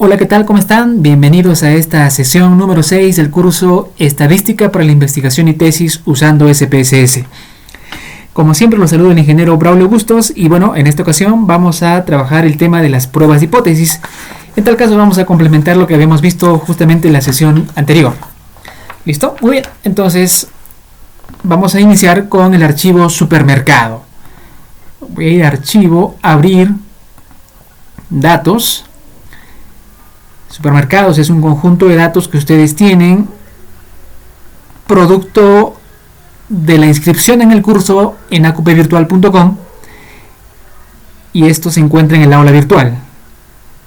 Hola, ¿qué tal? ¿Cómo están? Bienvenidos a esta sesión número 6 del curso Estadística para la Investigación y Tesis usando SPSS. Como siempre, los saludo el ingeniero Braulio Bustos y bueno, en esta ocasión vamos a trabajar el tema de las pruebas de hipótesis. En tal caso vamos a complementar lo que habíamos visto justamente en la sesión anterior. ¿Listo? Muy bien, entonces vamos a iniciar con el archivo supermercado. Voy a ir a archivo, abrir, datos. Supermercados es un conjunto de datos que ustedes tienen producto de la inscripción en el curso en acupvirtual.com y esto se encuentra en el aula virtual.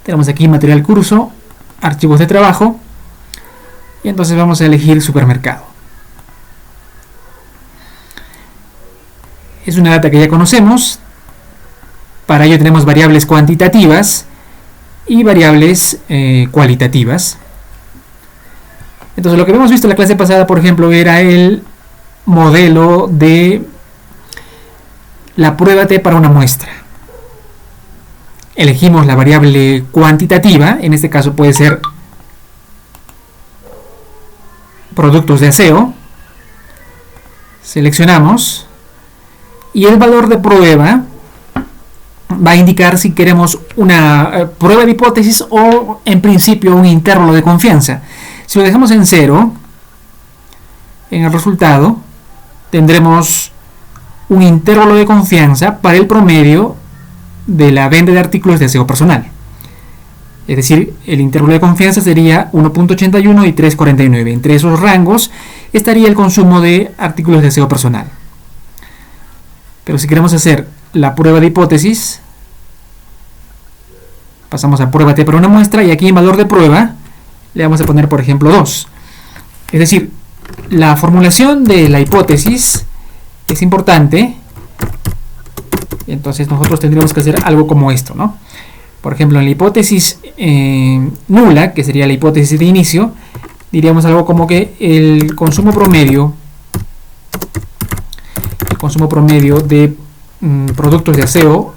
Tenemos aquí material curso, archivos de trabajo y entonces vamos a elegir supermercado. Es una data que ya conocemos, para ello tenemos variables cuantitativas y variables cualitativas. Entonces lo que hemos visto en la clase pasada, por ejemplo, era el modelo de la prueba T para una muestra. Elegimos la variable cuantitativa, en este caso puede ser productos de aseo, seleccionamos y el valor de prueba va a indicar si queremos una prueba de hipótesis o en principio un intervalo de confianza. Si lo dejamos en 0, en el resultado tendremos un intervalo de confianza para el promedio de la venta de artículos de aseo personal. Es decir, el intervalo de confianza sería 1.81 y 3.49. Entre esos rangos estaría el consumo de artículos de aseo personal. Pero si queremos hacer la prueba de hipótesis, pasamos a prueba T para una muestra y aquí en valor de prueba le vamos a poner, por ejemplo, 2. Es decir, la formulación de la hipótesis es importante. Entonces nosotros tendríamos que hacer algo como esto, ¿no? Por ejemplo, en la hipótesis nula, que sería la hipótesis de inicio, diríamos algo como que el consumo promedio de productos de aseo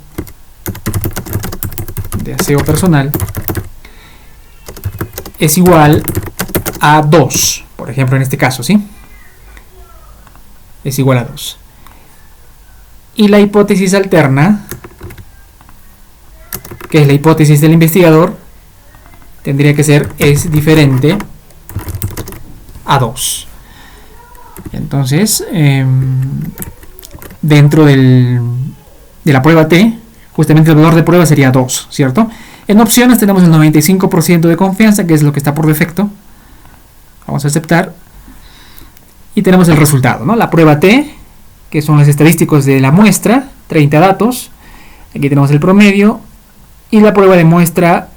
personal es igual a 2, por ejemplo, en este caso, ¿sí? Es igual a 2. Y la hipótesis alterna, que es la hipótesis del investigador, tendría que ser es diferente a 2. Entonces, dentro de la prueba T, justamente el valor de prueba sería 2, ¿cierto? En opciones tenemos el 95% de confianza, que es lo que está por defecto. Vamos a aceptar. Y tenemos el resultado, ¿no? La prueba T, que son los estadísticos de la muestra, 30 datos. Aquí tenemos el promedio. Y la prueba de muestra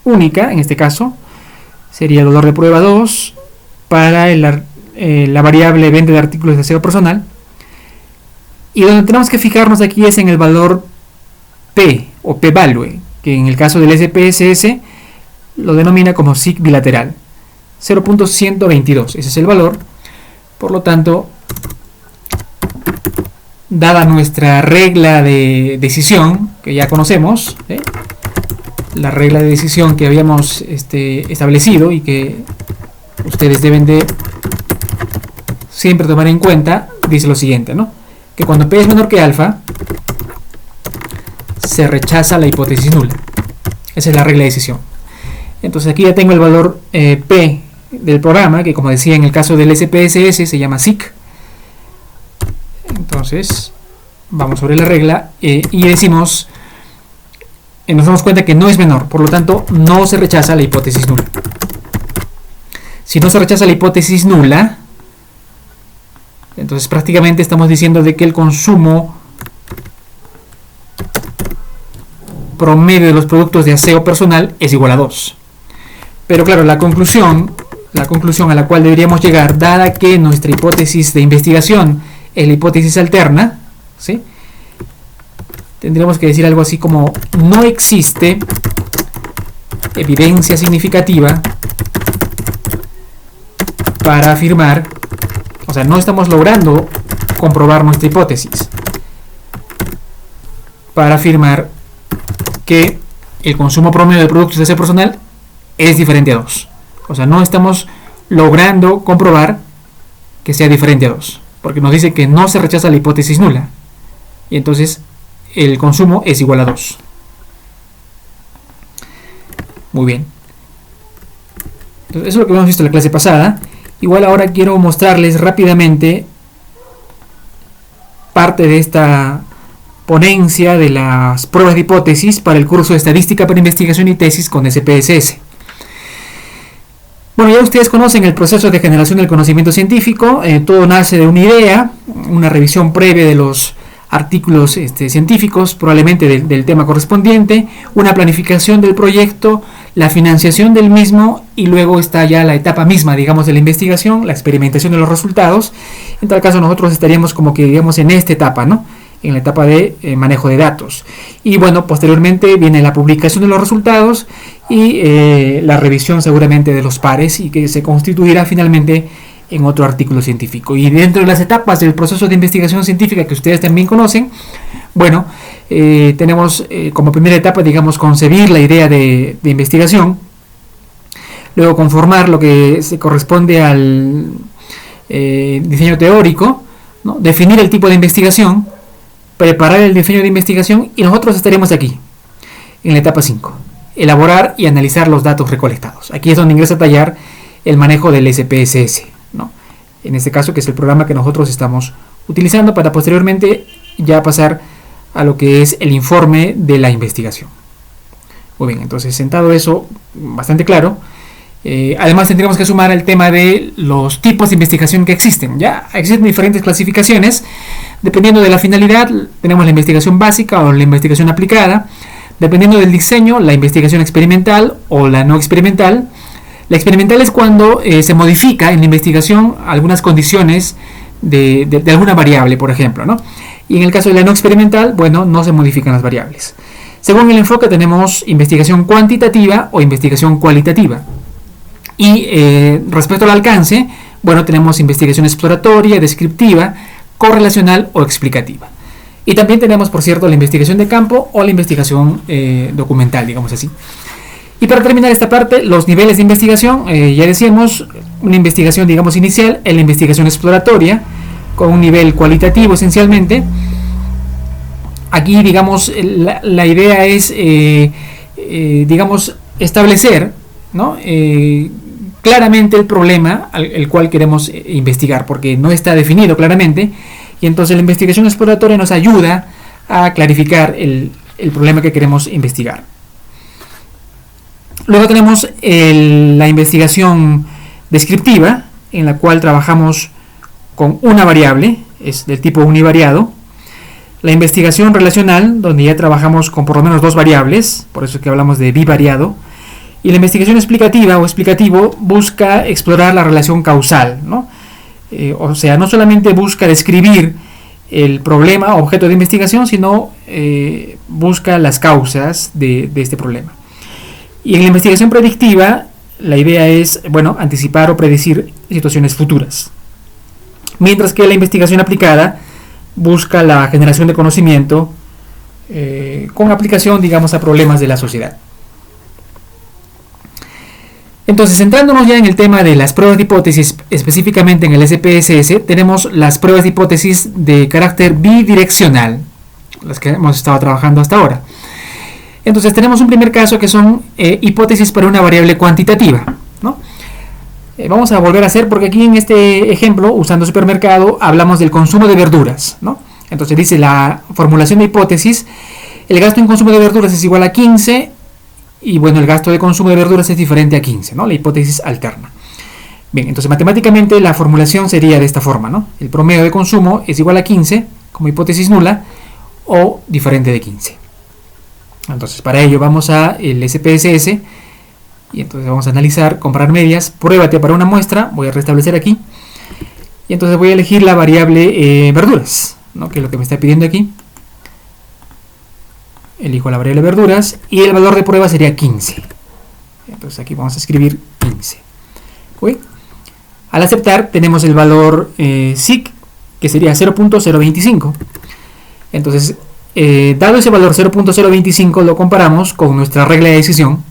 única, en este caso, sería el valor de prueba 2 para la variable venta de artículos de aseo personal. Y donde tenemos que fijarnos aquí es en el valor P o P-value, que en el caso del SPSS lo denomina como SIG bilateral, 0.122, ese es el valor. Por lo tanto, dada nuestra regla de decisión, que ya conocemos, la regla de decisión que habíamos establecido y que ustedes deben de siempre tomar en cuenta, dice lo siguiente, ¿no? Que cuando P es menor que alfa, se rechaza la hipótesis nula. Esa es la regla de decisión. Entonces aquí ya tengo el valor P del programa, que como decía en el caso del SPSS se llama SIC. Entonces vamos sobre la regla y decimos, nos damos cuenta que no es menor, por lo tanto no se rechaza la hipótesis nula. Si no se rechaza la hipótesis nula, entonces prácticamente estamos diciendo de que el consumo promedio de los productos de aseo personal es igual a 2. Pero claro, la conclusión a la cual deberíamos llegar, dada que nuestra hipótesis de investigación es la hipótesis alterna, ¿sí? Tendríamos que decir algo así como: no existe evidencia significativa para afirmar, o sea, no estamos logrando comprobar nuestra hipótesis para afirmar que el consumo promedio de productos de aseo personal es diferente a 2. O sea, no estamos logrando comprobar que sea diferente a 2, porque nos dice que no se rechaza la hipótesis nula, y entonces el consumo es igual a 2. Muy bien. Entonces, eso es lo que hemos visto en la clase pasada. Igual ahora quiero mostrarles rápidamente parte de esta ponencia de las pruebas de hipótesis para el curso de Estadística para Investigación y Tesis con SPSS. Bueno, ya ustedes conocen el proceso de generación del conocimiento científico. Todo nace de una idea, una revisión previa de los artículos científicos, probablemente del tema correspondiente, una planificación del proyecto, la financiación del mismo, y luego está ya la etapa misma, digamos, de la investigación, la experimentación de los resultados. En tal caso nosotros estaríamos como que, digamos, en esta etapa, ¿no? En la etapa de manejo de datos. Y bueno, posteriormente viene la publicación de los resultados y la revisión seguramente de los pares, y que se constituirá finalmente en otro artículo científico. Y dentro de las etapas del proceso de investigación científica que ustedes también conocen, bueno, tenemos como primera etapa, digamos, concebir la idea de investigación, luego conformar lo que se corresponde al diseño teórico, ¿no? Definir el tipo de investigación, preparar el diseño de investigación, y nosotros estaremos aquí, en la etapa 5, elaborar y analizar los datos recolectados. Aquí es donde ingresa a tallar el manejo del SPSS, ¿no? En este caso, que es el programa que nosotros estamos utilizando para posteriormente ya pasar a lo que es el informe de la investigación. Muy bien, entonces, sentado eso bastante claro, además tendríamos que sumar el tema de los tipos de investigación que existen. Ya existen diferentes clasificaciones, dependiendo de la finalidad. Tenemos la investigación básica o la investigación aplicada, dependiendo del diseño, la investigación experimental o la no experimental. La experimental es cuando se modifica en la investigación algunas condiciones de alguna variable, por ejemplo, ¿no? Y en el caso de la no experimental, bueno, no se modifican las variables. Según el enfoque, tenemos investigación cuantitativa o investigación cualitativa. Y respecto al alcance, bueno, tenemos investigación exploratoria, descriptiva, correlacional o explicativa. Y también tenemos, por cierto, la investigación de campo o la investigación documental, digamos así. Y para terminar esta parte, los niveles de investigación, ya decíamos, una investigación, digamos, inicial, en la investigación exploratoria, con un nivel cualitativo esencialmente. Aquí, digamos, la idea es, digamos, establecer, ¿no? Claramente el problema el cual queremos investigar, porque no está definido claramente, y entonces la investigación exploratoria nos ayuda a clarificar el problema que queremos investigar. Luego tenemos la investigación descriptiva, en la cual trabajamos con una variable, es del tipo univariado. La investigación relacional, donde ya trabajamos con por lo menos dos variables, por eso es que hablamos de bivariado. Y la investigación explicativa o explicativo busca explorar la relación causal, ¿no? O sea, no solamente busca describir el problema o objeto de investigación, sino busca las causas de este problema. Y en la investigación predictiva, la idea es, bueno, anticipar o predecir situaciones futuras. Mientras que la investigación aplicada busca la generación de conocimiento con aplicación, digamos, a problemas de la sociedad. Entonces, centrándonos ya en el tema de las pruebas de hipótesis, específicamente en el SPSS, tenemos las pruebas de hipótesis de carácter bidireccional, las que hemos estado trabajando hasta ahora. Entonces, tenemos un primer caso que son hipótesis para una variable cuantitativa, ¿no? Vamos a volver a hacer, porque aquí en este ejemplo, usando supermercado, hablamos del consumo de verduras, ¿no? Entonces dice la formulación de hipótesis: el gasto en consumo de verduras es igual a 15, y bueno, el gasto de consumo de verduras es diferente a 15, ¿no? La hipótesis alterna. Bien, entonces matemáticamente la formulación sería de esta forma, ¿no? El promedio de consumo es igual a 15 como hipótesis nula o diferente de 15. Entonces, para ello vamos a el SPSS y entonces vamos a analizar, comparar medias, pruébate para una muestra, voy a restablecer aquí, y entonces voy a elegir la variable verduras, ¿no? Que es lo que me está pidiendo aquí. Elijo la variable verduras y el valor de prueba sería 15. Entonces aquí vamos a escribir 15. ¿Sí? Al aceptar tenemos el valor SIC, que sería 0.025. Entonces, dado ese valor 0.025, lo comparamos con nuestra regla de decisión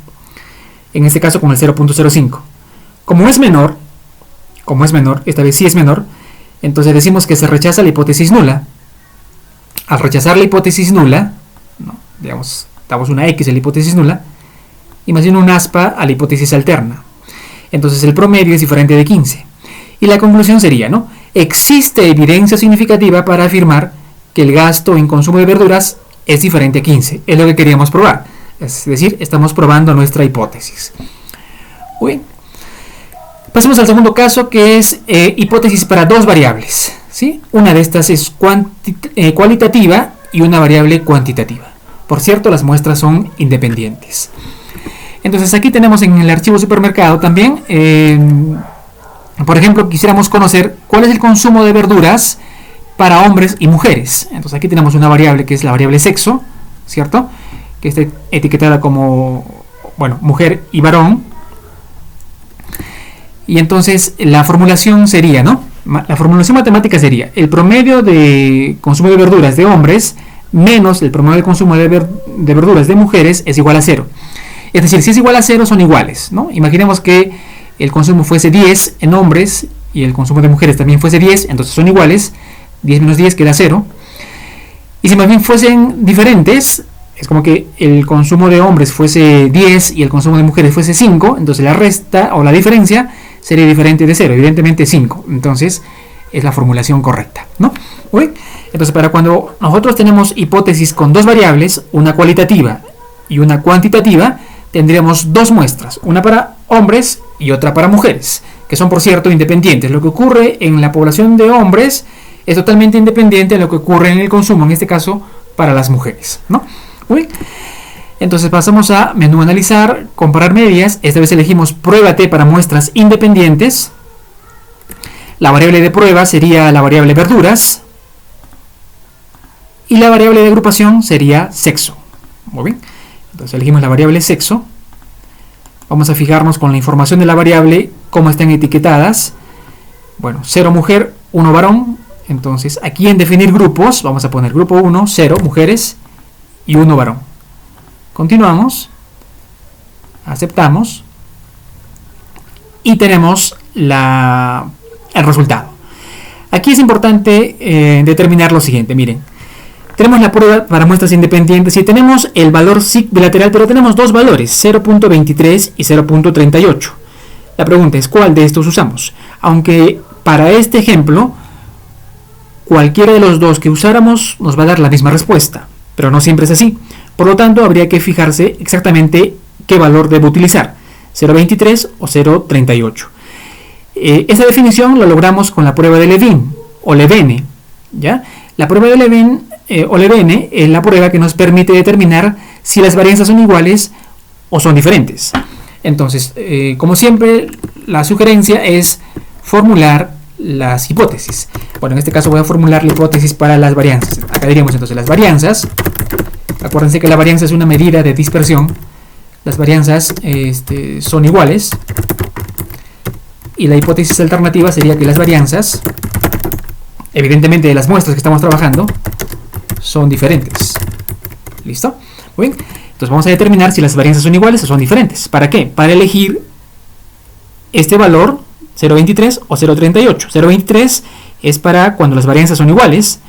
en este caso con el 0.05. Como es menor, esta vez sí es menor, entonces decimos que se rechaza la hipótesis nula. Al rechazar la hipótesis nula, ¿no? Digamos, damos una X a la hipótesis nula, y más bien un aspa a la hipótesis alterna. Entonces el promedio es diferente de 15. Y la conclusión sería, ¿no? Existe evidencia significativa para afirmar que el gasto en consumo de verduras es diferente a 15. Es lo que queríamos probar. Es decir, estamos probando nuestra hipótesis. Muy bien. Pasemos al segundo caso, que es hipótesis para dos variables, ¿sí? Una de estas es cualitativa y una variable cuantitativa. Por cierto, las muestras son independientes. Entonces aquí tenemos en el archivo supermercado también, por ejemplo, quisiéramos conocer cuál es el consumo de verduras para hombres y mujeres. Entonces aquí tenemos una variable que es la variable sexo, ¿cierto? Que está etiquetada como, bueno, mujer y varón. Y entonces la formulación sería, ¿no? La formulación matemática sería el promedio de consumo de verduras de hombres menos el promedio de consumo de verduras de mujeres es igual a 0. Es decir, si es igual a 0 son iguales, ¿no? Imaginemos que el consumo fuese 10 en hombres y el consumo de mujeres también fuese 10, entonces son iguales. 10 menos 10 queda 0. Y si más bien fuesen diferentes, es como que el consumo de hombres fuese 10 y el consumo de mujeres fuese 5, entonces la resta o la diferencia sería diferente de 0, evidentemente 5. Entonces es la formulación correcta, ¿no? ¿Uy? Entonces para cuando nosotros tenemos hipótesis con dos variables, una cualitativa y una cuantitativa, tendríamos dos muestras, una para hombres y otra para mujeres, que son por cierto independientes. Lo que ocurre en la población de hombres es totalmente independiente de lo que ocurre en el consumo, en este caso para las mujeres, ¿no? Uy. Entonces pasamos a menú analizar, comparar medias. Esta vez elegimos prueba T para muestras independientes. La variable de prueba sería la variable verduras y la variable de agrupación sería sexo. Muy bien. Entonces elegimos la variable sexo. Vamos a fijarnos con la información de la variable cómo están etiquetadas. Bueno, 0 mujer, 1 varón. Entonces aquí en definir grupos vamos a poner grupo 1, 0 mujeres y 1 varón. Continuamos, aceptamos y tenemos el resultado. Aquí es importante determinar lo siguiente, miren. Tenemos la prueba para muestras independientes y tenemos el valor SIC bilateral, pero tenemos dos valores, 0.23 y 0.38. La pregunta es, ¿cuál de estos usamos? Aunque para este ejemplo, cualquiera de los dos que usáramos nos va a dar la misma respuesta, pero no siempre es así. Por lo tanto, habría que fijarse exactamente qué valor debo utilizar, 0.23 o 0.38. Esta definición la logramos con la prueba de Levene o Levene, ¿ya? La prueba de Levene o Levene es la prueba que nos permite determinar si las varianzas son iguales o son diferentes. Entonces, como siempre, la sugerencia es formular las hipótesis. Bueno, en este caso voy a formular la hipótesis para las varianzas. Acá diríamos entonces las varianzas. Acuérdense que la varianza es una medida de dispersión. Las varianzas son iguales. Y la hipótesis alternativa sería que las varianzas, evidentemente de las muestras que estamos trabajando, son diferentes. ¿Listo? Muy bien. Entonces vamos a determinar si las varianzas son iguales o son diferentes. ¿Para qué? Para elegir este valor 0.23 o 0.38. 0.23 es para cuando las varianzas son iguales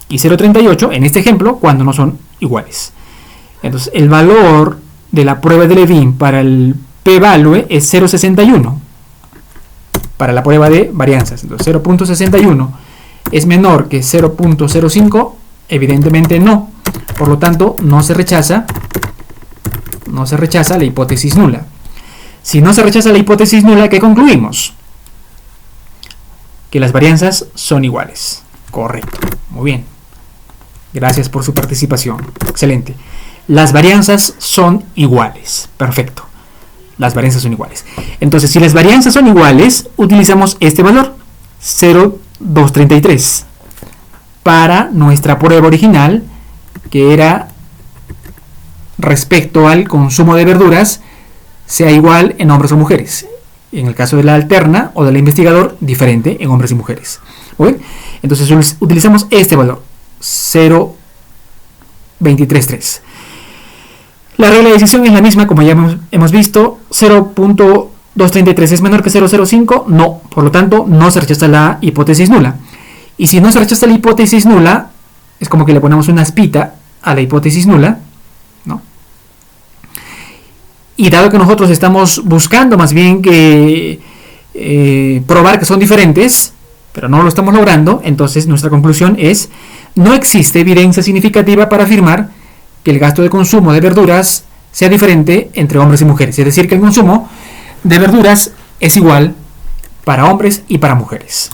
y 0.38 en este ejemplo cuando no son iguales. Entonces el valor de la prueba de Levene para el p-value es 0.61 para la prueba de varianzas. Entonces 0.61 es menor que 0.05, evidentemente no. Por lo tanto no se rechaza la hipótesis nula. Si no se rechaza la hipótesis nula, ¿qué concluimos? Que las varianzas son iguales. Correcto. Muy bien. Gracias por su participación. Excelente. Las varianzas son iguales. Perfecto. Las varianzas son iguales. Entonces, si las varianzas son iguales, utilizamos este valor, 0.233, para nuestra prueba original, que era respecto al consumo de verduras, sea igual en hombres o mujeres. En el caso de la alterna o del investigador, diferente en hombres y mujeres. ¿Okay? Entonces utilizamos este valor, 0.233. La regla de decisión es la misma, como ya hemos visto. 0.233 es menor que 0.05, no. Por lo tanto, no se rechaza la hipótesis nula. Y si no se rechaza la hipótesis nula, es como que le ponemos una espita a la hipótesis nula, ¿no? Y dado que nosotros estamos buscando más bien que probar que son diferentes, pero no lo estamos logrando, entonces nuestra conclusión es: no existe evidencia significativa para afirmar que el gasto de consumo de verduras sea diferente entre hombres y mujeres. Es decir, que el consumo de verduras es igual para hombres y para mujeres.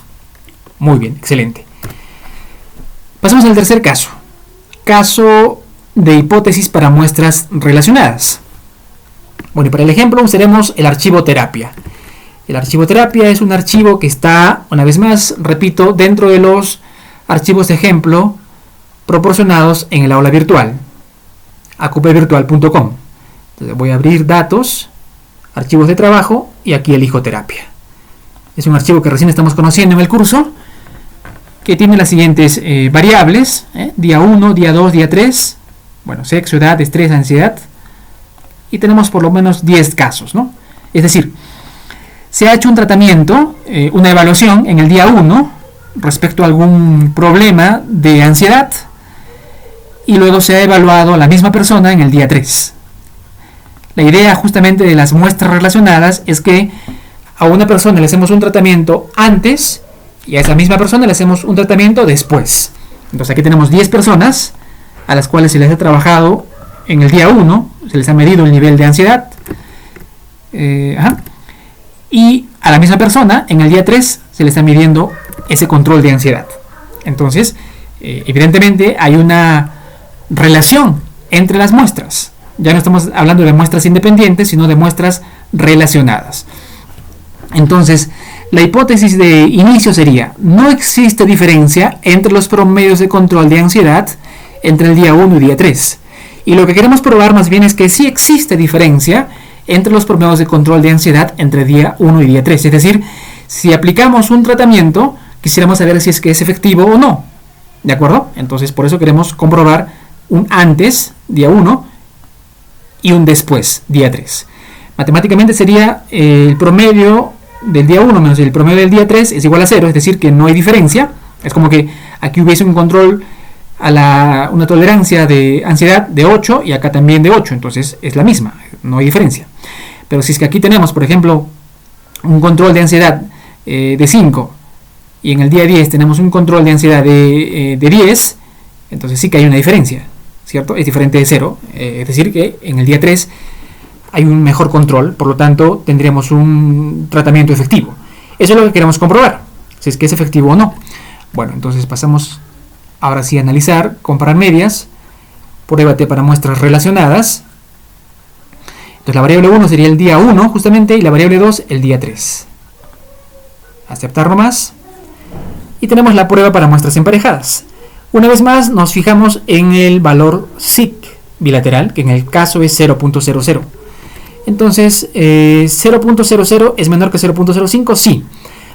Muy bien, excelente. Pasamos al tercer caso. Caso de hipótesis para muestras relacionadas. Bueno, y para el ejemplo usaremos el archivo terapia. El archivo terapia es un archivo que está, una vez más, repito, dentro de los archivos de ejemplo proporcionados en el aula virtual, acupvirtual.com. Entonces voy a abrir datos, archivos de trabajo, y aquí elijo terapia. Es un archivo que recién estamos conociendo en el curso, que tiene las siguientes variables, día 1, día 2, día 3, bueno, sexo, edad, estrés, ansiedad, y tenemos por lo menos 10 casos, ¿no? Es decir, se ha hecho un tratamiento, una evaluación en el día 1 respecto a algún problema de ansiedad, y luego se ha evaluado a la misma persona en el día 3. La idea justamente de las muestras relacionadas es que a una persona le hacemos un tratamiento antes y a esa misma persona le hacemos un tratamiento después. Entonces aquí tenemos 10 personas a las cuales se les ha trabajado en el día 1, se les ha medido el nivel de ansiedad, y a la misma persona en el día 3 se le está midiendo ese control de ansiedad. Entonces, evidentemente hay una relación entre las muestras. Ya no estamos hablando de muestras independientes, sino de muestras relacionadas. Entonces, la hipótesis de inicio sería: no existe diferencia entre los promedios de control de ansiedad entre el día 1 y día 3. Y lo que queremos probar más bien es que sí existe diferencia entre los promedios de control de ansiedad entre día 1 y día 3. Es decir, si aplicamos un tratamiento, quisiéramos saber si es que es efectivo o no. ¿De acuerdo? Entonces, por eso queremos comprobar un antes, día 1, y un después, día 3. Matemáticamente sería el promedio del día 1 menos el promedio del día 3 es igual a 0, es decir, que no hay diferencia. Es como que aquí hubiese un control a una tolerancia de ansiedad de 8 y acá también de 8, entonces es la misma, no hay diferencia. Pero si es que aquí tenemos, por ejemplo, un control de ansiedad de 5 y en el día 10 tenemos un control de ansiedad de 10, entonces sí que hay una diferencia, ¿cierto? Es diferente de 0, es decir, que en el día 3 hay un mejor control, por lo tanto tendríamos un tratamiento efectivo. Eso es lo que queremos comprobar, si es que es efectivo o no. Bueno, entonces pasamos ahora sí a analizar, comparar medias, pruébate para muestras relacionadas. Entonces la variable 1 sería el día 1 justamente, y la variable 2 el día 3. Aceptar nomás. Y tenemos la prueba para muestras emparejadas. Una vez más nos fijamos en el valor SIC bilateral, que en el caso es 0.00. Entonces 0.00 es menor que 0.05, sí.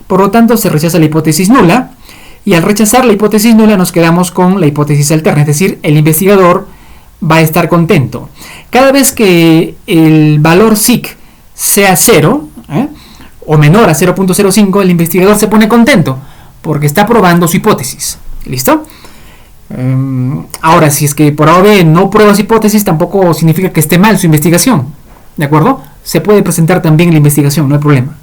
Por lo tanto se rechaza la hipótesis nula, y al rechazar la hipótesis nula nos quedamos con la hipótesis alterna, es decir, el investigador va a estar contento. Cada vez que el valor SIC sea 0 o menor a 0.05, el investigador se pone contento porque está probando su hipótesis. ¿Listo? Ahora, si es que por A o B no prueba su hipótesis, tampoco significa que esté mal su investigación. ¿De acuerdo? Se puede presentar también la investigación, no hay problema.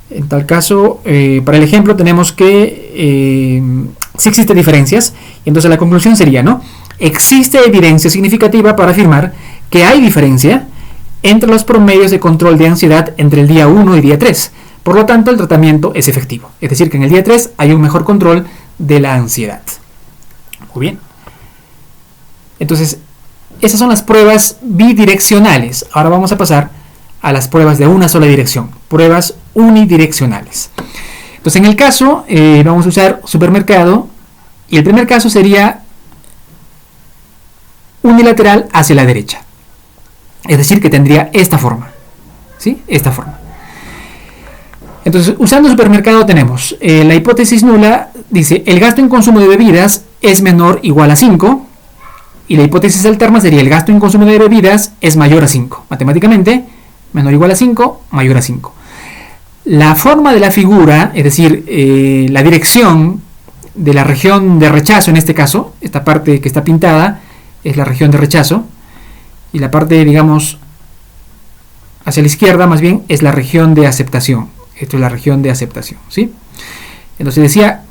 En tal caso, para el ejemplo tenemos que sí existen diferencias, y entonces la conclusión sería, ¿no? Existe evidencia significativa para afirmar que hay diferencia entre los promedios de control de ansiedad entre el día 1 y día 3. Por lo tanto, el tratamiento es efectivo. Es decir, que en el día 3 hay un mejor control de la ansiedad. Muy bien. Entonces, esas son las pruebas bidireccionales. Ahora vamos a pasar a las pruebas de una sola dirección. Pruebas unidireccionales. Entonces, en el caso, vamos a usar supermercado. Y el primer caso sería unilateral hacia la derecha. Es decir, que tendría esta forma. ¿Sí? Esta forma. Entonces, usando supermercado tenemos la hipótesis nula, dice, el gasto en consumo de bebidas es menor o igual a 5. Y la hipótesis alterna sería el gasto en consumo de bebidas es mayor a 5. Matemáticamente, menor o igual a 5, mayor a 5. La forma de la figura, es decir, la dirección de la región de rechazo en este caso, esta parte que está pintada es la región de rechazo, y la parte, digamos, hacia la izquierda más bien es la región de aceptación. Esto es la región de aceptación, ¿sí? Entonces decía,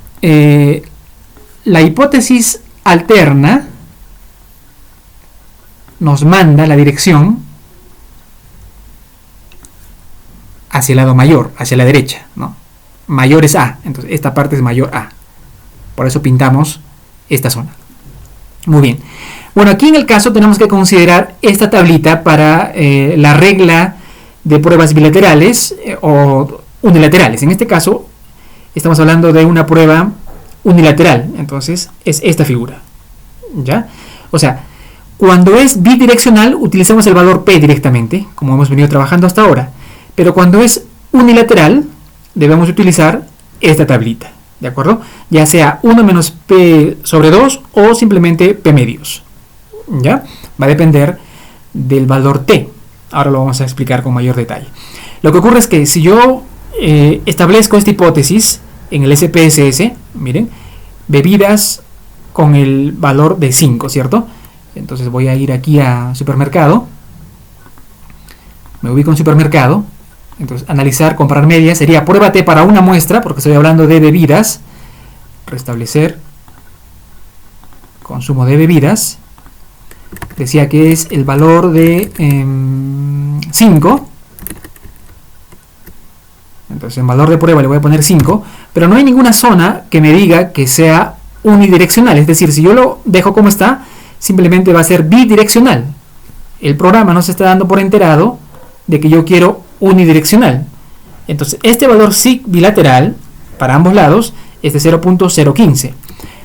la hipótesis alterna nos manda la dirección hacia el lado mayor, hacia la derecha, ¿no? Mayor es A, entonces esta parte es mayor A. Por eso pintamos esta zona. Muy bien. Bueno, aquí en el caso tenemos que considerar esta tablita para la regla de pruebas bilaterales o unilaterales. En este caso estamos hablando de una prueba unilateral, entonces es esta figura, ¿ya? O sea, cuando es bidireccional utilizamos el valor P directamente, como hemos venido trabajando hasta ahora, pero cuando es unilateral debemos utilizar esta tablita, ¿de acuerdo? Ya sea 1 menos P sobre 2 o simplemente P medios, ¿ya? Va a depender del valor T. Ahora lo vamos a explicar con mayor detalle. Lo que ocurre es que si yo establezco esta hipótesis en el SPSS, miren, bebidas con el valor de 5, ¿cierto? Entonces voy a ir aquí a supermercado, me ubico en supermercado, entonces analizar, comprar media, sería prueba T para una muestra, porque estoy hablando de bebidas, restablecer, consumo de bebidas, decía que es el valor de 5, entonces en valor de prueba le voy a poner 5, pero no hay ninguna zona que me diga que sea unidireccional, es decir, si yo lo dejo como está, simplemente va a ser bidireccional. El programa no se está dando por enterado de que yo quiero unidireccional. Entonces este valor SIG bilateral para ambos lados es de 0.015,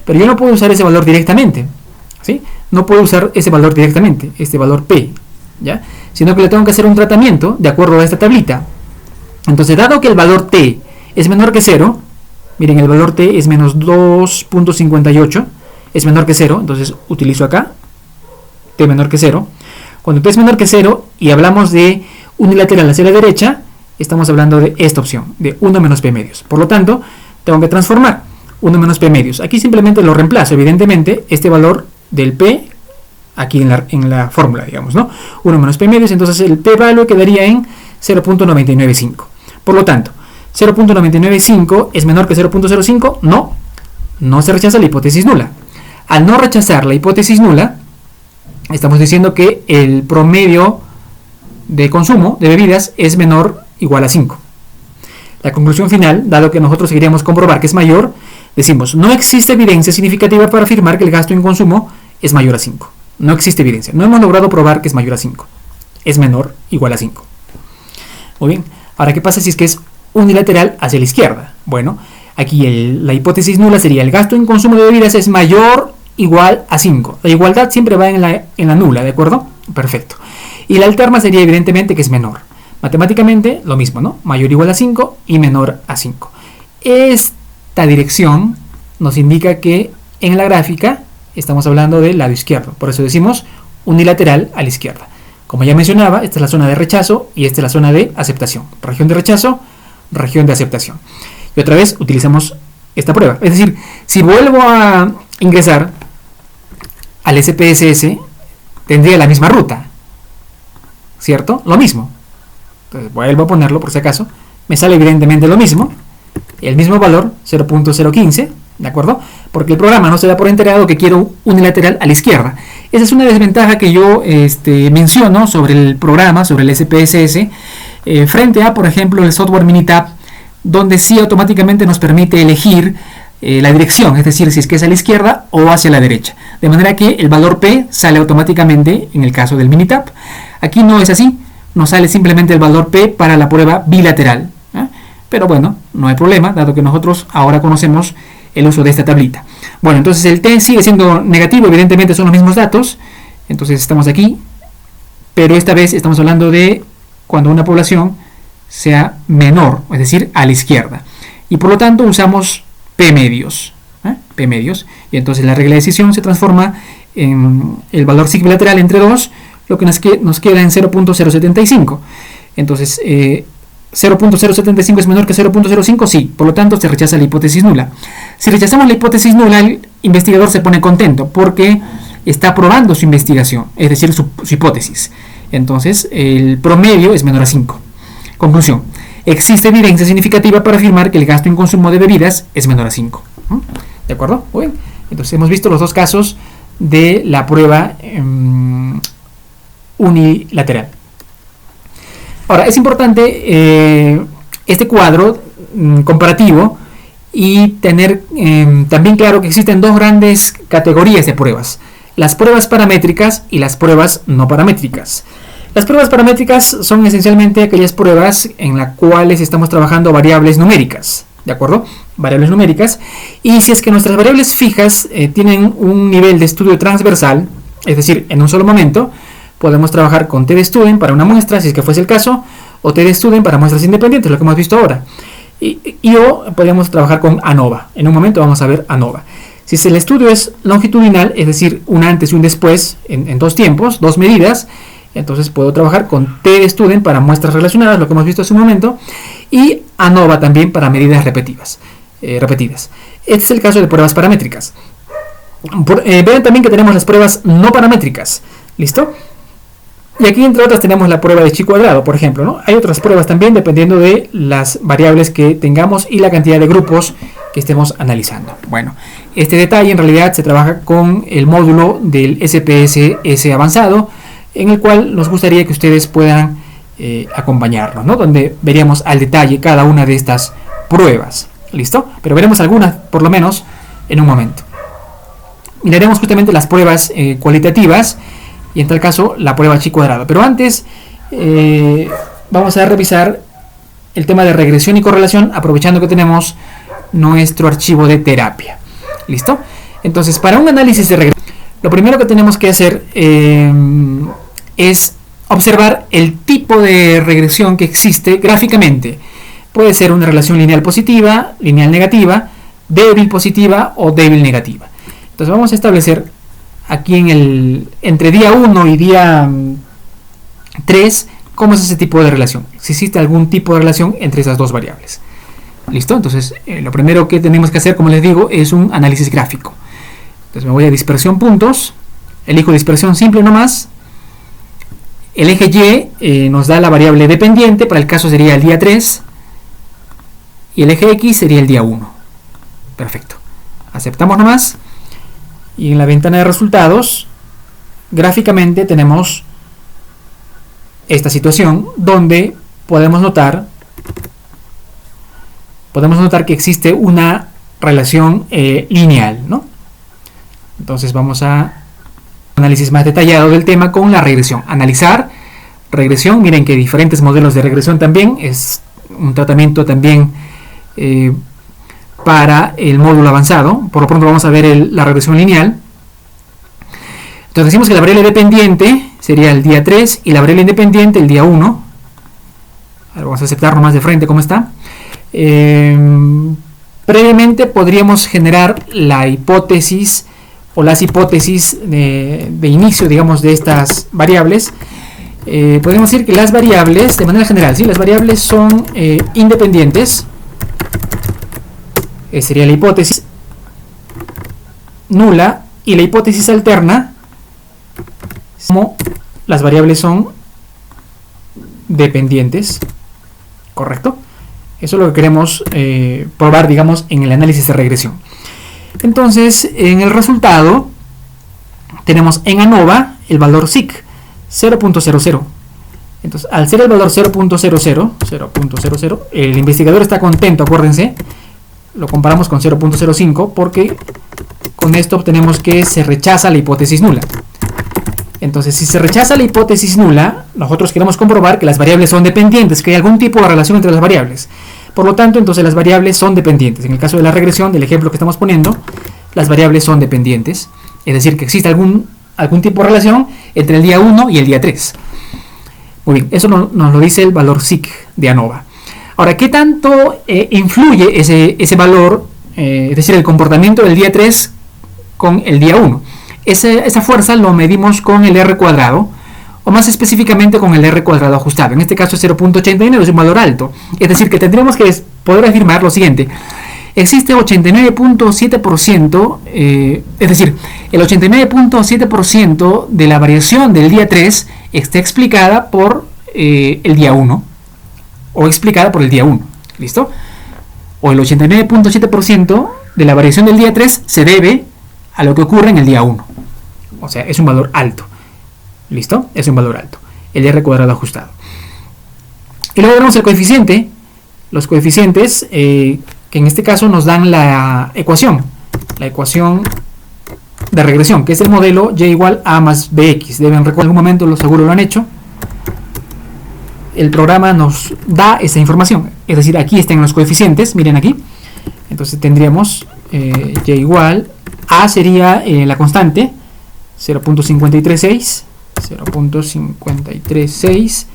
pero yo no puedo usar ese valor directamente, ¿sí? No puedo usar ese valor directamente, este valor P, ¿ya? Sino que le tengo que hacer un tratamiento de acuerdo a esta tablita. Entonces, dado que el valor T es menor que 0, miren, el valor T es menos 2.58, es menor que 0, entonces utilizo acá T menor que 0. Cuando T es menor que 0 y hablamos de unilateral hacia la derecha, estamos hablando de esta opción, de 1 menos P medios. Por lo tanto, tengo que transformar 1 menos P medios. Aquí simplemente lo reemplazo, evidentemente, este valor del P aquí en la fórmula, digamos, ¿no? 1 menos P medios, entonces el P value quedaría en 0.995. Por lo tanto, 0.995 es menor que 0.05, no se rechaza la hipótesis nula. Al no rechazar la hipótesis nula, estamos diciendo que el promedio de consumo de bebidas es menor o igual a 5. La conclusión final, dado que nosotros queríamos comprobar que es mayor, decimos, no existe evidencia significativa para afirmar que el gasto en consumo es mayor a 5. No existe evidencia. No hemos logrado probar que es mayor a 5. Es menor o igual a 5. Muy bien. Ahora, ¿qué pasa si es que es unilateral hacia la izquierda? Bueno, aquí la hipótesis nula sería el gasto en consumo de bebidas es mayor o igual a 5. La igualdad siempre va en la nula, ¿de acuerdo? Perfecto. Y la alterna sería evidentemente que es menor. Matemáticamente, lo mismo, ¿no? Mayor o igual a 5 y menor a 5. Esta dirección nos indica que en la gráfica estamos hablando del lado izquierdo. Por eso decimos unilateral a la izquierda. Como ya mencionaba, esta es la zona de rechazo y esta es la zona de aceptación. Región de rechazo, región de aceptación. Y otra vez utilizamos esta prueba. Es decir, si vuelvo a ingresar al SPSS, tendría la misma ruta, ¿cierto? Lo mismo. Entonces vuelvo a ponerlo por si acaso. Me sale evidentemente lo mismo. El mismo valor, 0.015, ¿de acuerdo? Porque el programa no se da por enterado que quiero unilateral a la izquierda. Esa es una desventaja que yo menciono sobre el programa, sobre el SPSS, frente a, por ejemplo, el software Minitab, donde sí automáticamente nos permite elegir la dirección, es decir, si es que es a la izquierda o hacia la derecha. De manera que el valor P sale automáticamente en el caso del Minitab. Aquí no es así, nos sale simplemente el valor P para la prueba bilateral. Pero bueno, no hay problema, dado que nosotros ahora conocemos el uso de esta tablita. Bueno, entonces el T sigue siendo negativo, evidentemente son los mismos datos, entonces estamos aquí, pero esta vez estamos hablando de cuando una población sea menor, es decir, a la izquierda. Y por lo tanto usamos P medios, y entonces la regla de decisión se transforma el valor SIC bilateral entre 2, lo que nos queda en 0.075. Entonces, 0.075 es menor que 0.05, sí, por lo tanto se rechaza la hipótesis nula. Si rechazamos la hipótesis nula, el investigador se pone contento porque está probando su investigación, es decir, su hipótesis. Entonces, el promedio es menor a 5. Conclusión: existe evidencia significativa para afirmar que el gasto en consumo de bebidas es menor a 5. ¿De acuerdo? Muy bien. Entonces, hemos visto los dos casos de la prueba unilateral. Ahora, es importante este cuadro comparativo y tener también claro que existen dos grandes categorías de pruebas: las pruebas paramétricas y las pruebas no paramétricas. Las pruebas paramétricas son esencialmente aquellas pruebas en las cuales estamos trabajando variables numéricas, ¿de acuerdo? Variables numéricas. Y si es que nuestras variables fijas tienen un nivel de estudio transversal, es decir, en un solo momento, podemos trabajar con TDStudent para una muestra, si es que fuese el caso, o TDStudent para muestras independientes, lo que hemos visto ahora. O podemos trabajar con ANOVA. En un momento vamos a ver ANOVA. Si el estudio es longitudinal, es decir, un antes y un después en dos tiempos, dos medidas, entonces puedo trabajar con TDStudent para muestras relacionadas, lo que hemos visto hace un momento, y ANOVA también para medidas repetidas. Este es el caso de pruebas paramétricas. Vean también que tenemos las pruebas no paramétricas. ¿Listo? Y aquí, entre otras, tenemos la prueba de chi cuadrado, por ejemplo, ¿no? Hay otras pruebas también dependiendo de las variables que tengamos y la cantidad de grupos que estemos analizando. Bueno, este detalle en realidad se trabaja con el módulo del SPSS avanzado, en el cual nos gustaría que ustedes puedan acompañarnos, ¿no? Donde veríamos al detalle cada una de estas pruebas. ¿Listo? Pero veremos algunas, por lo menos, en un momento. Miraremos justamente las pruebas cualitativas y en tal caso la prueba chi cuadrado. Pero antes vamos a revisar el tema de regresión y correlación, aprovechando que tenemos nuestro archivo de terapia. ¿Listo? Entonces, para un análisis de regresión, lo primero que tenemos que hacer es observar el tipo de regresión que existe gráficamente. Puede ser una relación lineal positiva, lineal negativa, débil positiva o débil negativa. Entonces vamos a establecer aquí entre día 1 y día 3 cómo es ese tipo de relación, si existe algún tipo de relación entre esas dos variables. ¿Listo? Entonces lo primero que tenemos que hacer, como les digo, es un análisis gráfico. Entonces me voy a dispersión puntos, elijo dispersión simple nomás. El eje Y nos da la variable dependiente, para el caso sería el día 3, y el eje X sería el día 1. Perfecto. Aceptamos nomás. Y en la ventana de resultados, gráficamente tenemos esta situación donde podemos notar que existe una relación lineal, ¿no? Entonces vamos a un análisis más detallado del tema con la regresión. Analizar regresión. Miren que diferentes modelos de regresión también es un tratamiento también para el módulo avanzado. Por lo pronto vamos a ver la regresión lineal. Entonces decimos que la variable dependiente sería el día 3 y la variable independiente el día 1. Vamos a aceptar nomás de frente cómo está. Previamente podríamos generar la hipótesis o las hipótesis de inicio, digamos, de estas variables. Podemos decir que las variables, de manera general, ¿sí? Las variables son independientes. Sería la hipótesis nula, y la hipótesis alterna, como las variables son dependientes. ¿Correcto? Eso es lo que queremos probar, digamos, en el análisis de regresión. Entonces, en el resultado tenemos en ANOVA el valor SIC 0.00. Entonces, al ser el valor 0.00, el investigador está contento, acuérdense. Lo comparamos con 0.05 porque con esto obtenemos que se rechaza la hipótesis nula. Entonces, si se rechaza la hipótesis nula, nosotros queremos comprobar que las variables son dependientes, que hay algún tipo de relación entre las variables. Por lo tanto, entonces las variables son dependientes. En el caso de la regresión, del ejemplo que estamos poniendo, las variables son dependientes. Es decir, que existe algún tipo de relación entre el día 1 y el día 3. Muy bien, eso nos lo dice el valor SIC de ANOVA. Ahora, ¿qué tanto influye ese valor, es decir, el comportamiento del día 3 con el día 1? esa fuerza lo medimos con el R cuadrado, o más específicamente con el R cuadrado ajustado. En este caso es 0.89, es un valor alto. Es decir, que tendríamos que poder afirmar lo siguiente. Existe 89.7%, es decir, el 89.7% de la variación del día 3 está explicada por el día 1, o explicada por el día 1, ¿listo? O el 89.7% de la variación del día 3 se debe a lo que ocurre en el día 1. O sea, es un valor alto, ¿listo? Es un valor alto, el R cuadrado ajustado. Y luego tenemos el coeficiente, los coeficientes, que en este caso nos dan la ecuación de regresión, que es el modelo y igual a más bx. Deben recordar, en algún momento lo seguro lo han hecho. El programa nos da esa información, es decir, aquí están los coeficientes, miren aquí. Entonces tendríamos y igual a sería la constante 0.536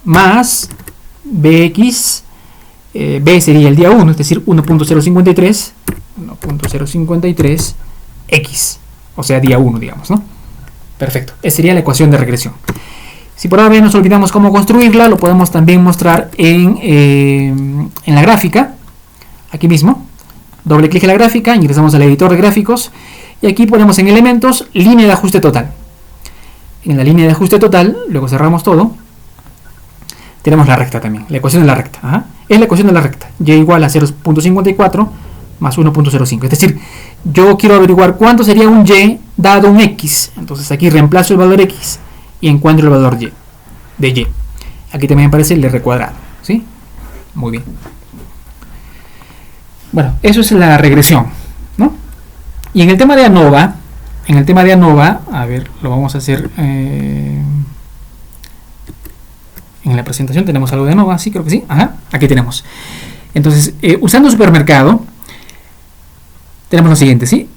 más bx. B sería el día 1, es decir, 1.053 x, o sea, día 1, digamos, ¿no? Perfecto, esa sería la ecuación de regresión. Si por ahora nos olvidamos cómo construirla, lo podemos también mostrar en la gráfica, aquí mismo. Doble clic en la gráfica, ingresamos al editor de gráficos, y aquí ponemos en elementos, línea de ajuste total. En la línea de ajuste total, luego cerramos todo, tenemos la recta también, la ecuación de la recta. Ajá. Es la ecuación de la recta, y igual a 0.54 más 1.05. Es decir, yo quiero averiguar cuánto sería un y dado un x. Entonces aquí reemplazo el valor x y encuentro el valor y de y. Aquí también aparece el R cuadrado, ¿sí? Muy bien. Bueno, eso es la regresión, ¿no? Y en el tema de ANOVA, a ver, lo vamos a hacer... En la presentación tenemos algo de ANOVA, sí, creo que sí. Ajá, aquí tenemos. Entonces, usando supermercado, tenemos lo siguiente, ¿sí?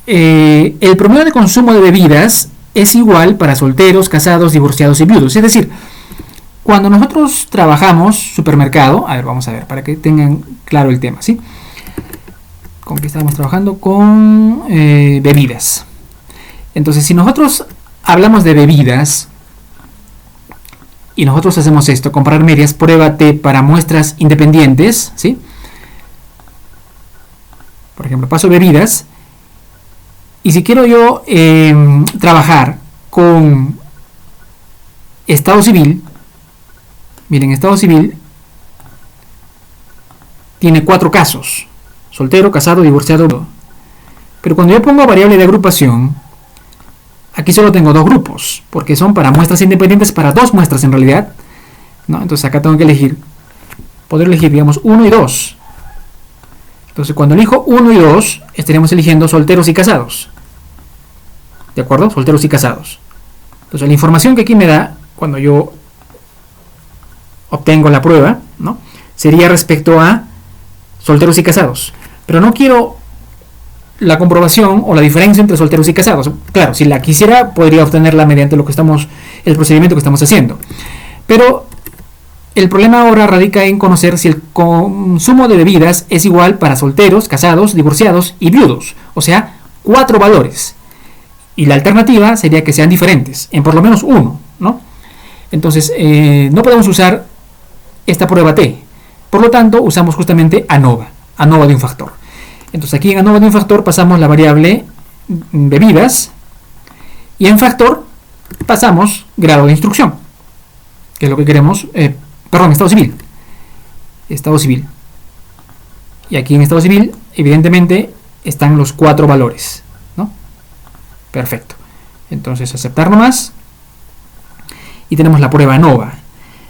El promedio de consumo de bebidas es igual para solteros, casados, divorciados y viudos. Es decir, cuando nosotros trabajamos supermercado, a ver, vamos a ver, para que tengan claro el tema, ¿sí? ¿Con qué estamos trabajando? Con bebidas. Entonces, si nosotros hablamos de bebidas, y nosotros hacemos esto, comparar medias, pruébate para muestras independientes, ¿sí? Por ejemplo, paso bebidas, y si quiero yo trabajar con estado civil, miren, estado civil tiene 4 casos: soltero, casado, divorciado. Pero cuando yo pongo variable de agrupación, aquí solo tengo 2 grupos, porque son para muestras independientes, para 2 muestras en realidad, ¿no? Entonces acá tengo que elegir, poder elegir, digamos, 1 y 2. Entonces cuando elijo 1 y 2, estaríamos eligiendo solteros y casados. ¿De acuerdo? Solteros y casados. Entonces la información que aquí me da, cuando yo obtengo la prueba, ¿no?, sería respecto a solteros y casados. Pero no quiero la comprobación o la diferencia entre solteros y casados. Claro, si la quisiera, podría obtenerla mediante el procedimiento que estamos haciendo. Pero el problema ahora radica en conocer si el consumo de bebidas es igual para solteros, casados, divorciados y viudos. O sea, 4 valores. Y la alternativa sería que sean diferentes, en por lo menos uno, ¿no? Entonces, no podemos usar esta prueba T. Por lo tanto, usamos justamente ANOVA de un factor. Entonces aquí en ANOVA de un factor pasamos la variable bebidas, y en factor pasamos grado de instrucción, que es lo que queremos, estado civil. Estado civil. Y aquí en estado civil, evidentemente, están los 4 valores, ¿no? Perfecto. Entonces aceptar nomás. Y tenemos la prueba ANOVA,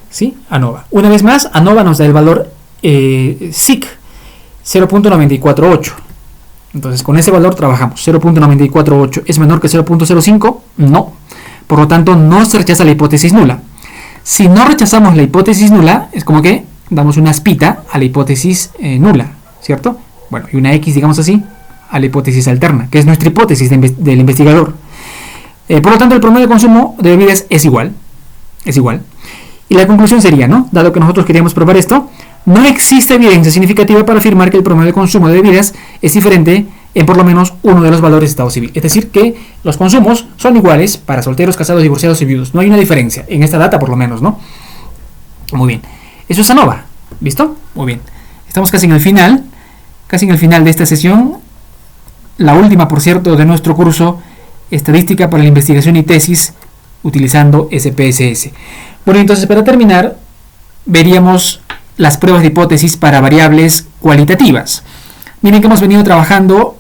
¿sí? ANOVA. Una vez más, ANOVA nos da el valor SIC 0.948. Entonces con ese valor trabajamos. 0.948 es menor que 0.05, no. Por lo tanto, no se rechaza la hipótesis nula. Si no rechazamos la hipótesis nula, es como que damos una aspita a la hipótesis nula, ¿cierto? Bueno, y una X, digamos así, a la hipótesis alterna, que es nuestra hipótesis del investigador. Por lo tanto, el promedio de consumo de bebidas es igual. Es igual. Y la conclusión sería, ¿no?, dado que nosotros queríamos probar esto, no existe evidencia significativa para afirmar que el promedio de consumo de bebidas es diferente en por lo menos uno de los valores de estado civil. Es decir, que los consumos son iguales para solteros, casados, divorciados y viudos. No hay una diferencia, en esta data por lo menos, ¿no? Muy bien. Eso es ANOVA. ¿Listo? Muy bien. Estamos casi en el final de esta sesión. La última, por cierto, de nuestro curso Estadística para la Investigación y Tesis utilizando SPSS. Bueno, entonces para terminar, veríamos las pruebas de hipótesis para variables cualitativas. Miren que hemos venido trabajando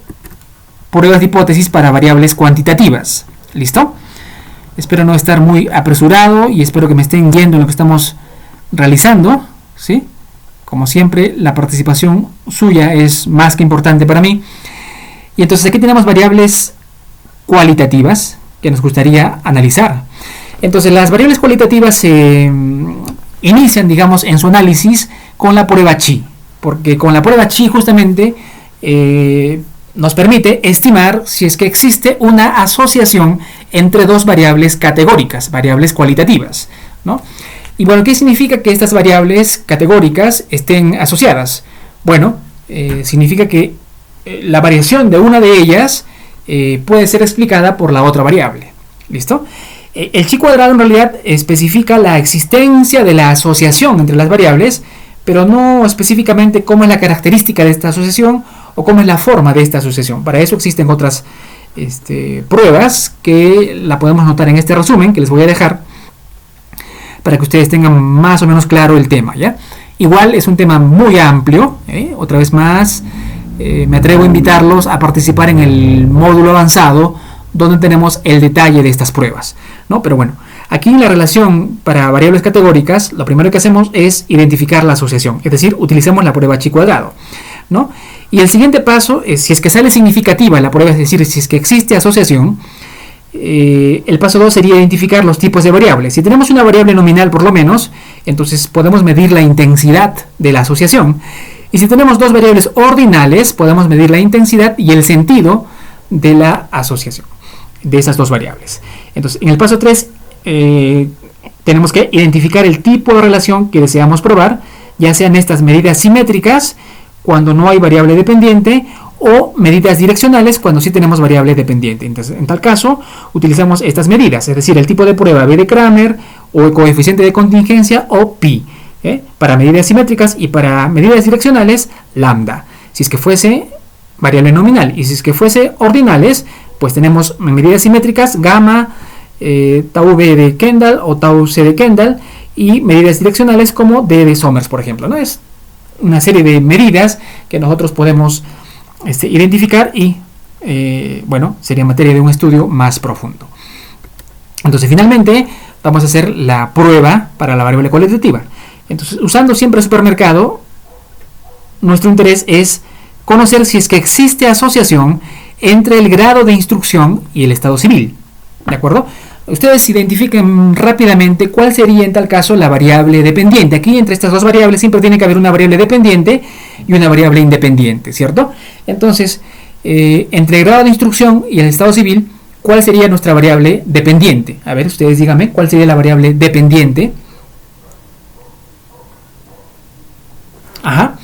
pruebas de hipótesis para variables cuantitativas. ¿Listo? Espero no estar muy apresurado y espero que me estén guiando en lo que estamos realizando, ¿sí? Como siempre, la participación suya es más que importante para mí. Y entonces aquí tenemos variables cualitativas que nos gustaría analizar. Entonces las variables cualitativas se inician, digamos, en su análisis con la prueba Chi, porque con la prueba Chi justamente nos permite estimar si es que existe una asociación entre dos variables categóricas, variables cualitativas, ¿no? Y bueno, ¿qué significa que estas variables categóricas estén asociadas? Bueno, significa que la variación de una de ellas puede ser explicada por la otra variable. ¿Listo? El chi cuadrado en realidad especifica la existencia de la asociación entre las variables, pero no específicamente cómo es la característica de esta asociación o cómo es la forma de esta asociación. Para eso existen otras pruebas que la podemos notar en este resumen que les voy a dejar para que ustedes tengan más o menos claro el tema, ¿ya? Igual es un tema muy amplio, otra vez más, me atrevo a invitarlos a participar en el módulo avanzado donde tenemos el detalle de estas pruebas, ¿no? Pero bueno, aquí en la relación para variables categóricas, lo primero que hacemos es identificar la asociación, es decir, utilicemos la prueba chi cuadrado, ¿no? Y el siguiente paso es, si es que sale significativa la prueba, es decir, si es que existe asociación, el paso 2 sería identificar los tipos de variables. Si tenemos una variable nominal por lo menos, entonces podemos medir la intensidad de la asociación. Y si tenemos dos variables ordinales, podemos medir la intensidad y el sentido de la asociación de esas dos variables. Entonces, en el paso 3 tenemos que identificar el tipo de relación que deseamos probar, ya sean estas medidas simétricas cuando no hay variable dependiente o medidas direccionales cuando sí tenemos variable dependiente. Entonces, en tal caso, utilizamos estas medidas, es decir, el tipo de prueba B de Kramer o el coeficiente de contingencia o pi, para medidas simétricas, y para medidas direccionales, lambda. Si es que fuese variable nominal y si es que fuese ordinales, pues tenemos medidas simétricas, gamma, tau b de Kendall o tau c de Kendall, y medidas direccionales como d de Somers, por ejemplo, ¿no? Es una serie de medidas que nosotros podemos identificar y, bueno, sería materia de un estudio más profundo. Entonces, finalmente, vamos a hacer la prueba para la variable cualitativa. Entonces, usando siempre el supermercado, nuestro interés es conocer si es que existe asociación entre el grado de instrucción y el estado civil. ¿De acuerdo? Ustedes identifiquen rápidamente cuál sería en tal caso la variable dependiente. Aquí entre estas dos variables siempre tiene que haber una variable dependiente y una variable independiente, ¿cierto? Entonces, entre el grado de instrucción y el estado civil, ¿cuál sería nuestra variable dependiente? A ver, ustedes díganme, ¿cuál sería la variable dependiente? Ajá,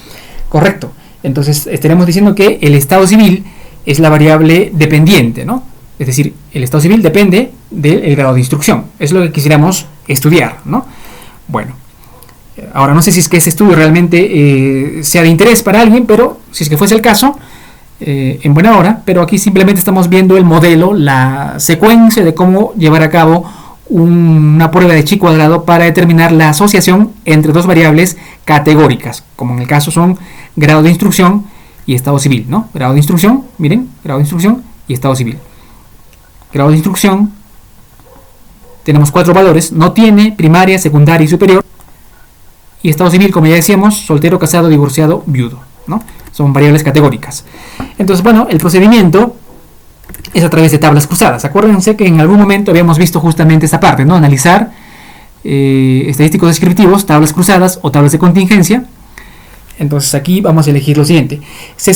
correcto. Entonces, estaremos diciendo que el estado civil es la variable dependiente, ¿no? Es decir, el estado civil depende del grado de instrucción. Es lo que quisiéramos estudiar, ¿no? Bueno, ahora no sé si es que ese estudio realmente sea de interés para alguien, pero si es que fuese el caso, en buena hora. Pero aquí simplemente estamos viendo el modelo, la secuencia de cómo llevar a cabo una prueba de chi cuadrado para determinar la asociación entre dos variables categóricas, como en el caso son grado de instrucción y estado civil, ¿no? Grado de instrucción, miren, grado de instrucción y estado civil. Grado de instrucción, tenemos 4 valores, no tiene, primaria, secundaria y superior. Y estado civil, como ya decíamos, soltero, casado, divorciado, viudo, ¿no? Son variables categóricas. Entonces, bueno, el procedimiento es a través de tablas cruzadas. Acuérdense que en algún momento habíamos visto justamente esta parte, ¿no? Analizar estadísticos descriptivos, tablas cruzadas o tablas de contingencia. Entonces aquí vamos a elegir lo siguiente. Se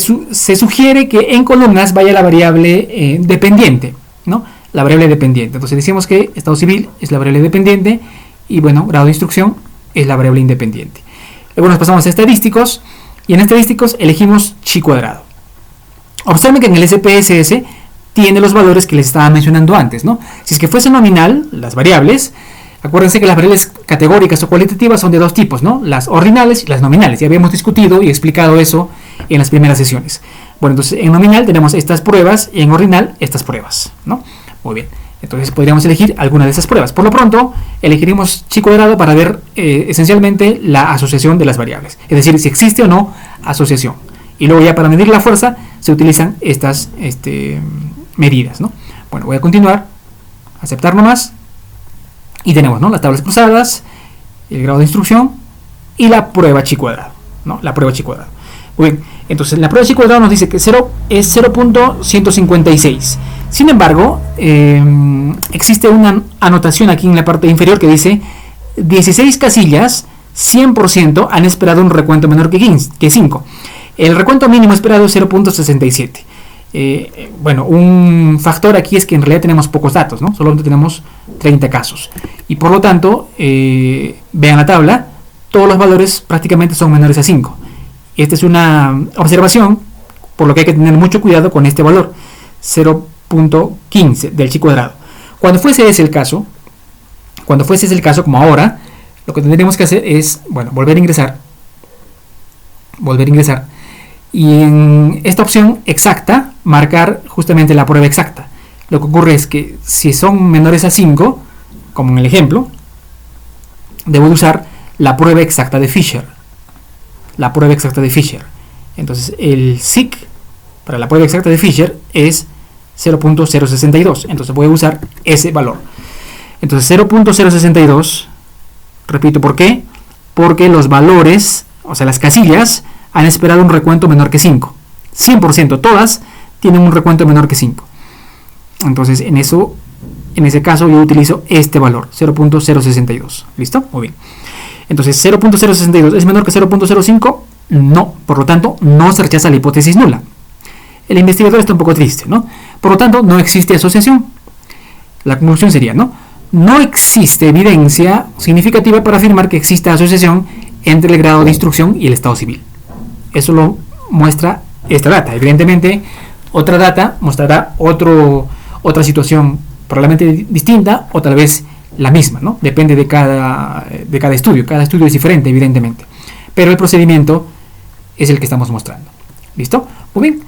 sugiere que en columnas vaya la variable dependiente, ¿no? La variable dependiente. Entonces decimos que estado civil es la variable dependiente y, bueno, grado de instrucción es la variable independiente. Luego nos pasamos a estadísticos y en estadísticos elegimos chi cuadrado. Observen que en el SPSS tiene los valores que les estaba mencionando antes, ¿no? Si es que fuese nominal, las variables, acuérdense que las variables categóricas o cualitativas son de dos tipos, ¿no? Las ordinales y las nominales. Ya habíamos discutido y explicado eso en las primeras sesiones. Bueno, entonces en nominal tenemos estas pruebas y en ordinal estas pruebas, ¿no? Muy bien. Entonces podríamos elegir alguna de esas pruebas. Por lo pronto, elegiremos chi cuadrado para ver esencialmente la asociación de las variables. Es decir, si existe o no asociación. Y luego ya para medir la fuerza se utilizan estas medidas, ¿no? Bueno, voy a continuar. Aceptar nomás. Y tenemos, ¿no?, las tablas cruzadas, el grado de instrucción y la prueba chi cuadrado, ¿no? La prueba chi cuadrado. Muy bien, entonces la prueba chi cuadrado nos dice que 0 es 0.156. Sin embargo, existe una anotación aquí en la parte inferior que dice 16 casillas, 100% han esperado un recuento menor que 5. El recuento mínimo esperado es 0.67. Bueno, un factor aquí es que en realidad tenemos pocos datos, ¿no? Solamente tenemos 30 casos. Y por lo tanto, vean la tabla, todos los valores prácticamente son menores a 5. Esta es una observación, por lo que hay que tener mucho cuidado con este valor, 0.15 del chi cuadrado. Cuando fuese ese el caso, como ahora, lo que tendríamos que hacer es, bueno, volver a ingresar. Y en esta opción exacta, marcar justamente la prueba exacta. Lo que ocurre es que si son menores a 5, como en el ejemplo, debo de usar la prueba exacta de Fisher. Entonces el SIC para la prueba exacta de Fisher es 0.062. Entonces voy a usar ese valor. Entonces 0.062, repito, ¿por qué? Porque los valores, o sea, las casillas, han esperado un recuento menor que 5. 100%, todas tienen un recuento menor que 5. Entonces, en ese caso yo utilizo este valor, 0.062. ¿Listo? Muy bien. Entonces, 0.062 es menor que 0.05. No, por lo tanto, no se rechaza la hipótesis nula. El investigador está un poco triste, ¿no? Por lo tanto, no existe asociación. La conclusión sería, ¿no? No existe evidencia significativa para afirmar que exista asociación entre el grado de instrucción y el estado civil. Eso lo muestra esta data. Evidentemente, otra data mostrará otra situación probablemente distinta o tal vez la misma, ¿no? Depende de cada estudio. Cada estudio es diferente, evidentemente. Pero el procedimiento es el que estamos mostrando. ¿Listo? Muy bien.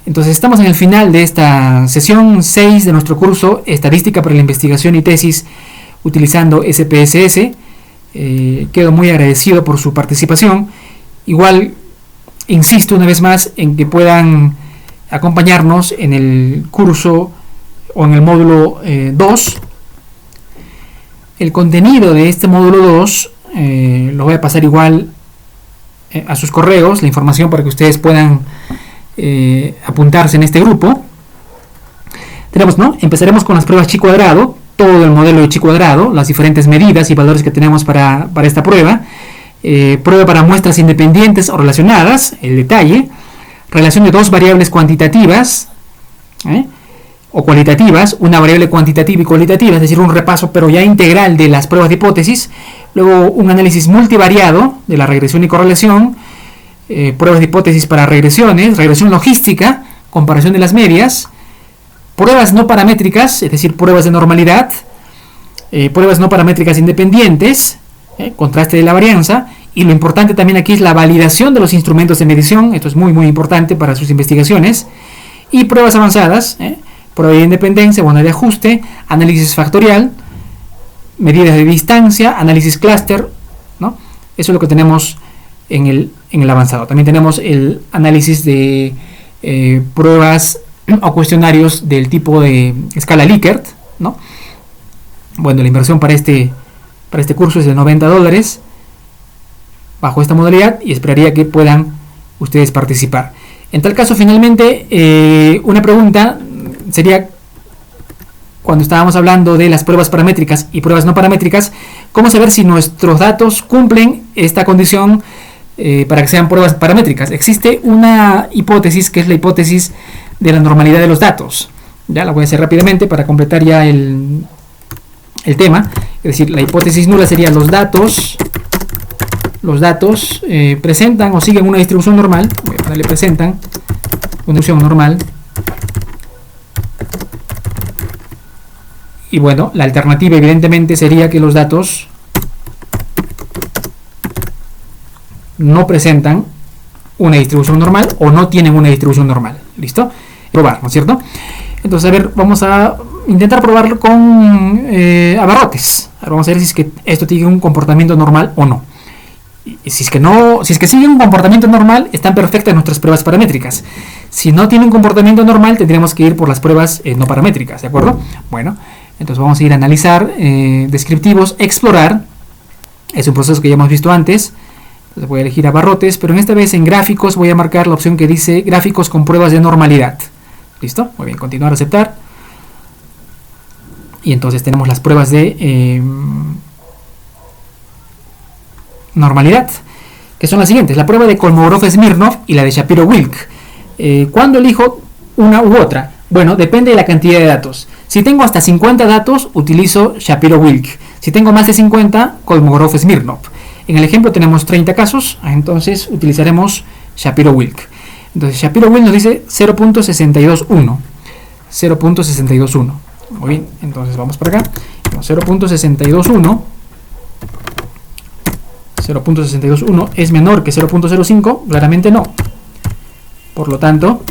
Entonces estamos en el final de esta sesión 6 de nuestro curso Estadística para la Investigación y Tesis utilizando SPSS. Quedo muy agradecido por su participación. Igual insisto una vez más en que puedan acompañarnos en el curso o en el módulo 2. El contenido de este módulo 2 lo voy a pasar igual a sus correos, la información para que ustedes puedan apuntarse en este grupo. Tenemos, ¿no? Empezaremos con las pruebas chi cuadrado, todo el modelo de chi cuadrado, las diferentes medidas y valores que tenemos para esta prueba. Prueba para muestras independientes o relacionadas, el detalle. Relación de dos variables cuantitativas o cualitativas, una variable cuantitativa y cualitativa, es decir, un repaso pero ya integral de las pruebas de hipótesis. Luego un análisis multivariado de la regresión y correlación, pruebas de hipótesis para regresiones, regresión logística, comparación de las medias, pruebas no paramétricas, es decir, pruebas de normalidad, pruebas no paramétricas independientes, contraste de la varianza, y lo importante también aquí es la validación de los instrumentos de medición. Esto es muy muy importante para sus investigaciones. Y pruebas avanzadas, prueba de independencia, bono de ajuste, análisis factorial, medidas de distancia, análisis clúster, ¿no? Eso es lo que tenemos en el avanzado. También tenemos el análisis de pruebas o cuestionarios del tipo de escala Likert, ¿no? Bueno, la inversión para este curso es de $90 bajo esta modalidad y esperaría que puedan ustedes participar. En tal caso, finalmente, una pregunta sería, cuando estábamos hablando de las pruebas paramétricas y pruebas no paramétricas, ¿cómo saber si nuestros datos cumplen esta condición para que sean pruebas paramétricas? Existe una hipótesis que es la hipótesis de la normalidad de los datos. Ya la voy a hacer rápidamente para completar ya el tema. Es decir, la hipótesis nula sería los datos presentan o siguen una distribución normal. Voy a ponerle presentan una distribución normal. Y bueno, la alternativa evidentemente sería que los datos no presentan una distribución normal o no tienen una distribución normal. ¿Listo? Probar, ¿no es cierto? Entonces, a ver, vamos a intentar probarlo con abarrotes. Ahora vamos a ver si es que esto tiene un comportamiento normal o no. Y si es que no, si es que sigue un comportamiento normal, están perfectas nuestras pruebas paramétricas. Si no tiene un comportamiento normal, tendríamos que ir por las pruebas no paramétricas, ¿de acuerdo? Bueno, entonces vamos a ir a analizar descriptivos, explorar. Es un proceso que ya hemos visto antes. Entonces voy a elegir abarrotes, pero en esta vez en gráficos voy a marcar la opción que dice gráficos con pruebas de normalidad. ¿Listo? Muy bien, continuar, aceptar. Y entonces tenemos las pruebas de normalidad, que son las siguientes: la prueba de Kolmogorov-Smirnov y la de Shapiro-Wilk. ¿Cuándo elijo una u otra? Bueno, depende de la cantidad de datos. Si tengo hasta 50 datos, utilizo Shapiro-Wilk. Si tengo más de 50, Kolmogorov-Smirnov. En el ejemplo tenemos 30 casos, entonces utilizaremos Shapiro-Wilk. Entonces Shapiro-Wilk nos dice 0.621. 0.621. Muy bien, entonces vamos para acá. 0.621. 0.621 es menor que 0.05, claramente no. Por lo tanto,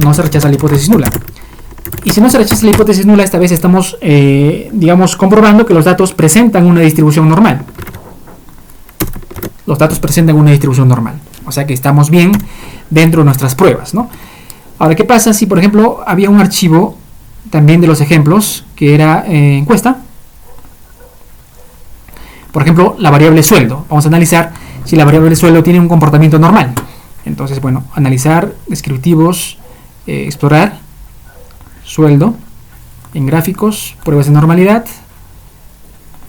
no se rechaza la hipótesis nula. Y si no se rechaza la hipótesis nula, esta vez estamos, digamos, comprobando que los datos presentan una distribución normal. Los datos presentan una distribución normal. O sea que estamos bien dentro de nuestras pruebas, ¿no? Ahora, ¿qué pasa si, por ejemplo, había un archivo también de los ejemplos que era encuesta? Por ejemplo, la variable sueldo. Vamos a analizar si la variable sueldo tiene un comportamiento normal. Entonces, bueno, analizar, descriptivos, explorar, sueldo, en gráficos, pruebas de normalidad,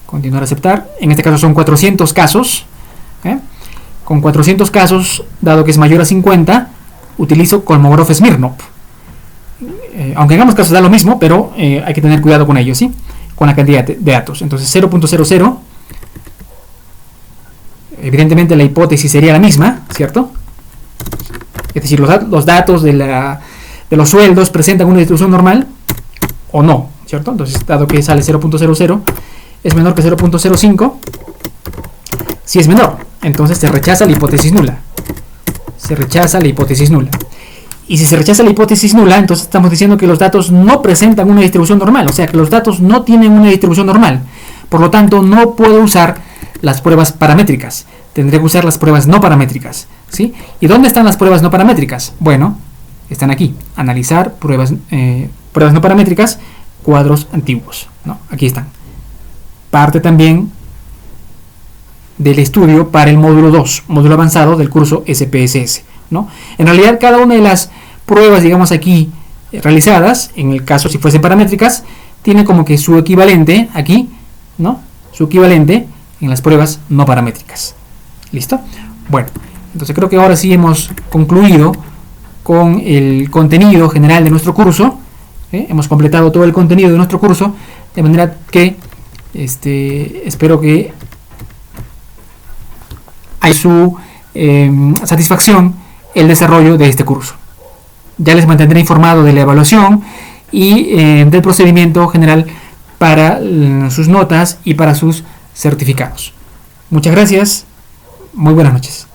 continuar a aceptar. En este caso son 400 casos. Con 400 casos, dado que es mayor a 50, utilizo Kolmogorov-Smirnov. Aunque en ambos casos da lo mismo, pero hay que tener cuidado con ello, ¿sí? Con la cantidad de datos. Entonces 0.00, evidentemente la hipótesis sería la misma, ¿cierto? Es decir, los datos de los sueldos presentan una distribución normal o no, ¿cierto? Entonces, dado que sale 0.00, es menor que 0.05, si es menor, entonces se rechaza la hipótesis nula. Se rechaza la hipótesis nula. Y si se rechaza la hipótesis nula, entonces estamos diciendo que los datos no presentan una distribución normal, o sea que los datos no tienen una distribución normal. Por lo tanto, no puedo usar las pruebas paramétricas. Tendré que usar las pruebas no paramétricas, ¿sí? ¿Y dónde están las pruebas no paramétricas? Bueno, están aquí. Analizar pruebas no paramétricas, cuadros antiguos, ¿no? Aquí están. Parte también del estudio para el módulo 2, módulo avanzado del curso SPSS, ¿no? En realidad, cada una de las pruebas, digamos aquí, realizadas, en el caso si fuesen paramétricas, tiene como que su equivalente aquí, ¿no? Su equivalente en las pruebas no paramétricas. ¿Listo? Bueno, entonces creo que ahora sí hemos concluido con el contenido general de nuestro curso. Hemos completado todo el contenido de nuestro curso, de manera que espero que haya su satisfacción el desarrollo de este curso. Ya les mantendré informado de la evaluación y del procedimiento general para sus notas y para sus certificados. Muchas gracias. Muy buenas noches.